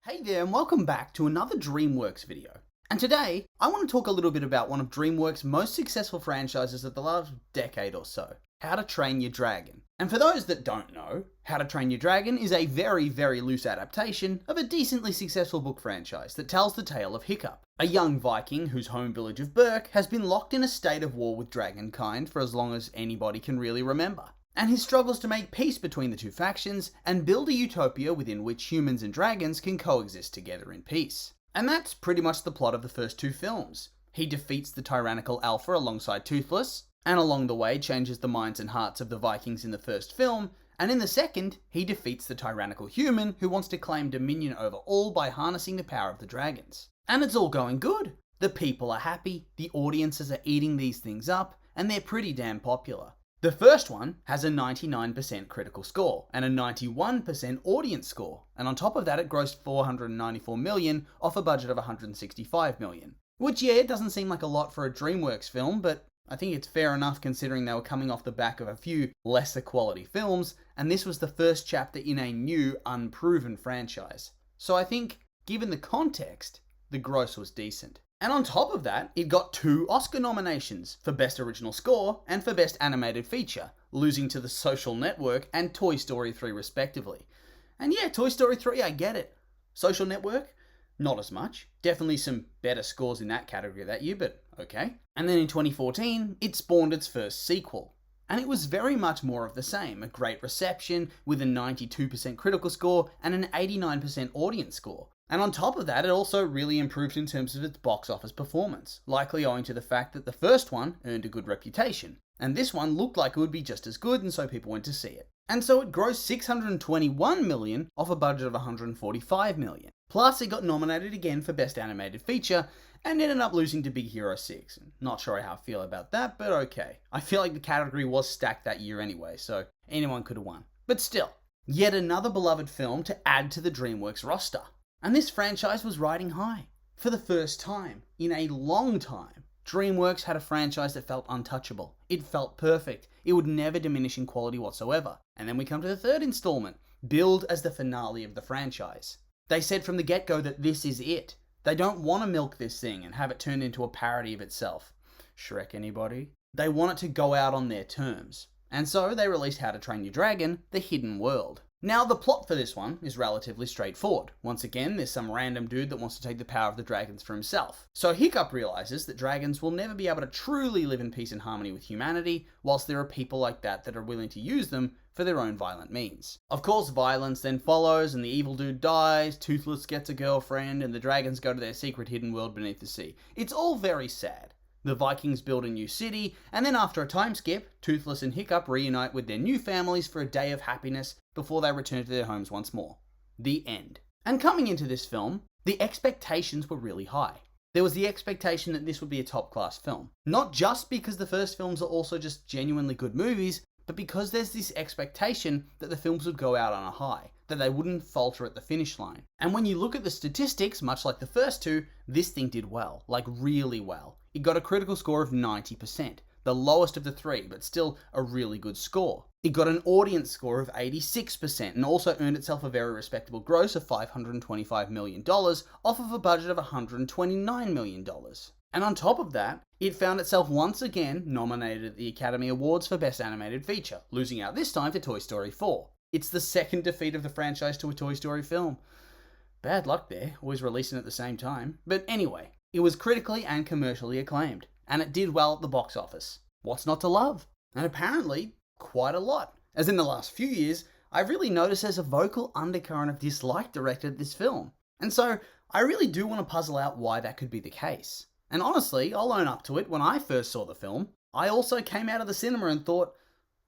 Hey there and welcome back to another Dreamworks video. And today, I want to talk a little bit about one of Dreamworks' most successful franchises of the last decade or so, How to Train Your Dragon. And for those that don't know, How to Train Your Dragon is a very, very loose adaptation of a decently successful book franchise that tells the tale of Hiccup, a young Viking whose home village of Berk has been locked in a state of war with dragonkind for as long as anybody can really remember, and his struggles to make peace between the two factions and build a utopia within which humans and dragons can coexist together in peace. And that's pretty much the plot of the first two films. He defeats the tyrannical Alpha alongside Toothless, and along the way changes the minds and hearts of the Vikings in the first film, and in the second, he defeats the tyrannical human who wants to claim dominion over all by harnessing the power of the dragons. And it's all going good. The people are happy, the audiences are eating these things up, and they're pretty damn popular. The first one has a 99% critical score and a 91% audience score, and on top of that it grossed $494 million off a budget of $165 million. Which yeah, it doesn't seem like a lot for a Dreamworks film, but I think it's fair enough considering they were coming off the back of a few lesser quality films, and this was the first chapter in a new, unproven franchise. So I think, given the context, the gross was decent. And on top of that, it got 2 Oscar nominations for Best Original Score and for Best Animated Feature, losing to The Social Network and Toy Story 3 respectively. And yeah, Toy Story 3, I get it. Social Network, not as much. Definitely some better scores in that category that year, but okay. And then in 2014, it spawned its first sequel. And it was very much more of the same, a great reception with a 92% critical score and an 89% audience score. And on top of that, it also really improved in terms of its box office performance, likely owing to the fact that the first one earned a good reputation, and this one looked like it would be just as good, and so people went to see it. And so it grossed $621 million off a budget of $145 million. Plus, it got nominated again for Best Animated Feature, and ended up losing to Big Hero 6. Not sure how I feel about that, but okay. I feel like the category was stacked that year anyway, so anyone could have won. But still, yet another beloved film to add to the Dreamworks roster. And this franchise was riding high. For the first time, in a long time, Dreamworks had a franchise that felt untouchable. It felt perfect. It would never diminish in quality whatsoever. And then we come to the third installment, billed as the finale of the franchise. They said from the get-go that this is it. They don't want to milk this thing and have it turned into a parody of itself. Shrek anybody? They want it to go out on their terms. And so they released How to Train Your Dragon, The Hidden World. Now, the plot for this one is relatively straightforward. Once again, there's some random dude that wants to take the power of the dragons for himself. So Hiccup realizes that dragons will never be able to truly live in peace and harmony with humanity, whilst there are people like that are willing to use them for their own violent means. Of course, violence then follows, and the evil dude dies, Toothless gets a girlfriend, and the dragons go to their secret hidden world beneath the sea. It's all very sad. The Vikings build a new city, and then after a time skip, Toothless and Hiccup reunite with their new families for a day of happiness before they return to their homes once more. The end. And coming into this film, the expectations were really high. There was the expectation that this would be a top-class film. Not just because the first films are also just genuinely good movies, but because there's this expectation that the films would go out on a high, that they wouldn't falter at the finish line. And when you look at the statistics, much like the first two, this thing did well, like really well. It got a critical score of 90%, the lowest of the three, but still a really good score. It got an audience score of 86% and also earned itself a very respectable gross of $525 million off of a budget of $129 million. And on top of that, it found itself once again nominated at the Academy Awards for Best Animated Feature, losing out this time to Toy Story 4. It's the second defeat of the franchise to a Toy Story film. Bad luck there, always releasing at the same time. But anyway, it was critically and commercially acclaimed, and it did well at the box office. What's not to love? And apparently, quite a lot. As in the last few years, I've really noticed there's a vocal undercurrent of dislike directed at this film. And so, I really do want to puzzle out why that could be the case. And honestly, I'll own up to it, when I first saw the film, I also came out of the cinema and thought,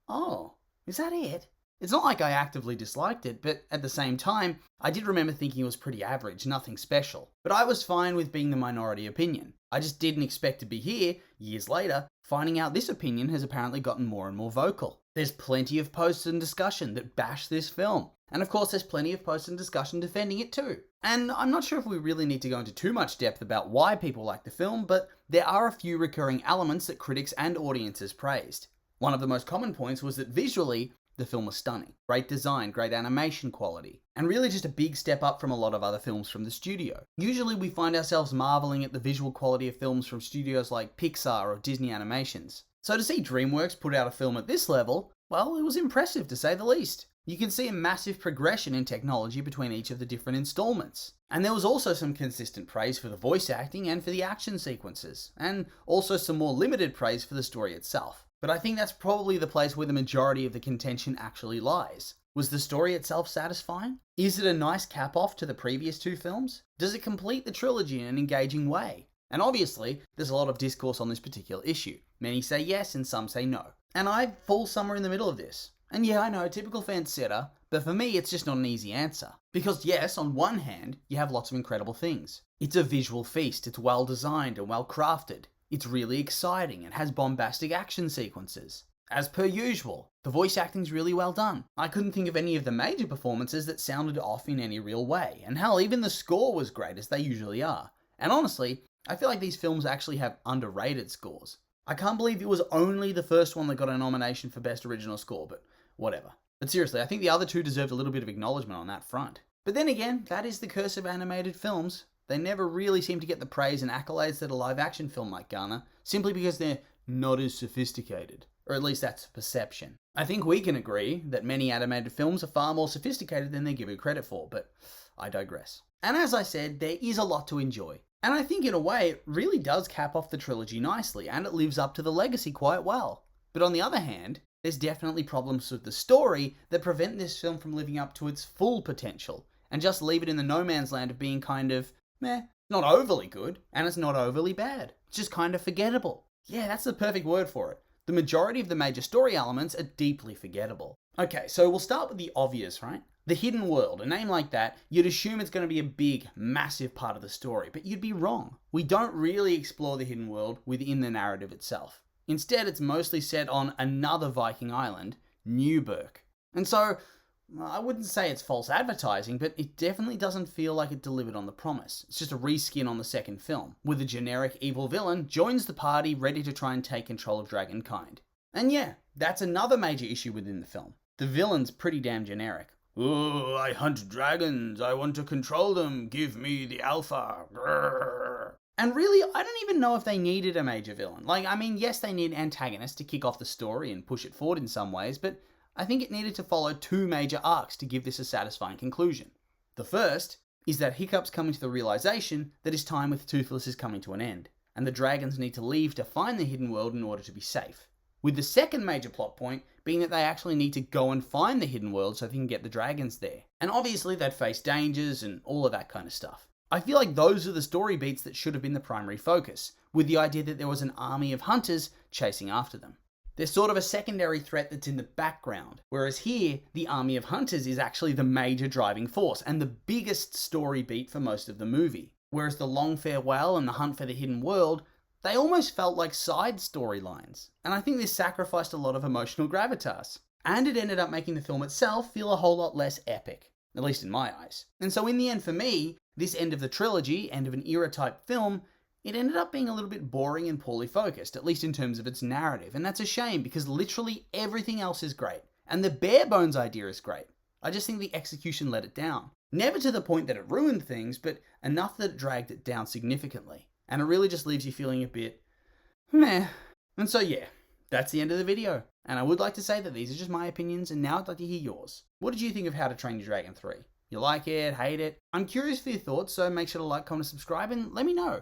oh, is that it? It's not like I actively disliked it, but at the same time, I did remember thinking it was pretty average, nothing special. But I was fine with being the minority opinion. I just didn't expect to be here, years later, finding out this opinion has apparently gotten more and more vocal. There's plenty of posts and discussion that bash this film. And of course, there's plenty of posts and discussion defending it too. And I'm not sure if we really need to go into too much depth about why people like the film, but there are a few recurring elements that critics and audiences praised. One of the most common points was that visually, the The film was stunning. Great design, great animation quality, and really just a big step up from a lot of other films from the studio. Usually we find ourselves marveling at the visual quality of films from studios like Pixar or Disney Animations. So to see Dreamworks put out a film at this level, well, it was impressive to say the least. You can see a massive progression in technology between each of the different installments. And there was also some consistent praise for the voice acting and for the action sequences, and also some more limited praise for the story itself. But I think that's probably the place where the majority of the contention actually lies. Was the story itself satisfying? Is it a nice cap-off to the previous two films? Does it complete the trilogy in an engaging way? And obviously, there's a lot of discourse on this particular issue. Many say yes and some say no. And I fall somewhere in the middle of this. And yeah, I know, typical fan-setter, but for me it's just not an easy answer. Because yes, on one hand, you have lots of incredible things. It's a visual feast, it's well designed and well crafted. It's really exciting and has bombastic action sequences. As per usual, the voice acting's really well done. I couldn't think of any of the major performances that sounded off in any real way. And hell, even the score was great, as they usually are. And honestly, I feel like these films actually have underrated scores. I can't believe it was only the first one that got a nomination for Best Original Score, but whatever. But seriously, I think the other two deserved a little bit of acknowledgement on that front. But then again, that is the curse of animated films. They never really seem to get the praise and accolades that a live-action film might garner, simply because they're not as sophisticated. Or at least that's perception. I think we can agree that many animated films are far more sophisticated than they're given credit for, but I digress. And as I said, there is a lot to enjoy. And I think in a way, it really does cap off the trilogy nicely, and it lives up to the legacy quite well. But on the other hand, there's definitely problems with the story that prevent this film from living up to its full potential, and just leave it in the no man's land of being kind of meh. Not overly good, and it's not overly bad. It's just kind of forgettable. Yeah, that's the perfect word for it. The majority of the major story elements are deeply forgettable. Okay, so we'll start with the obvious, right? The hidden world, a name like that, you'd assume it's going to be a big, massive part of the story, but you'd be wrong. We don't really explore the hidden world within the narrative itself. Instead, it's mostly set on another Viking island, Newburgh. And so, I wouldn't say it's false advertising, but it definitely doesn't feel like it delivered on the promise. It's just a reskin on the second film, with a generic evil villain joins the party ready to try and take control of dragonkind. And yeah, that's another major issue within the film. The villain's pretty damn generic. Oh, I hunt dragons, I want to control them, give me the alpha. Grrr. And really, I don't even know if they needed a major villain. Yes, they need an antagonist to kick off the story and push it forward in some ways, but I think it needed to follow two major arcs to give this a satisfying conclusion. The first is that Hiccup's coming to the realization that his time with Toothless is coming to an end, and the dragons need to leave to find the hidden world in order to be safe. With the second major plot point being that they actually need to go and find the hidden world so they can get the dragons there. And obviously they'd face dangers and all of that kind of stuff. I feel like those are the story beats that should have been the primary focus, with the idea that there was an army of hunters chasing after them. There's sort of a secondary threat that's in the background, whereas here, the army of hunters is actually the major driving force and the biggest story beat for most of the movie. Whereas the long farewell and the hunt for the hidden world, they almost felt like side storylines. And I think this sacrificed a lot of emotional gravitas. And it ended up making the film itself feel a whole lot less epic, at least in my eyes. And so in the end for me, this end of the trilogy, end of an era type film, it ended up being a little bit boring and poorly focused, at least in terms of its narrative. And that's a shame because literally everything else is great. And the bare bones idea is great. I just think the execution let it down. Never to the point that it ruined things, but enough that it dragged it down significantly. And it really just leaves you feeling a bit meh. And so yeah, that's the end of the video. And I would like to say that these are just my opinions, and now I'd like to hear yours. What did you think of How to Train Your Dragon 3? You like it, hate it? I'm curious for your thoughts, so make sure to like, comment, subscribe, and let me know.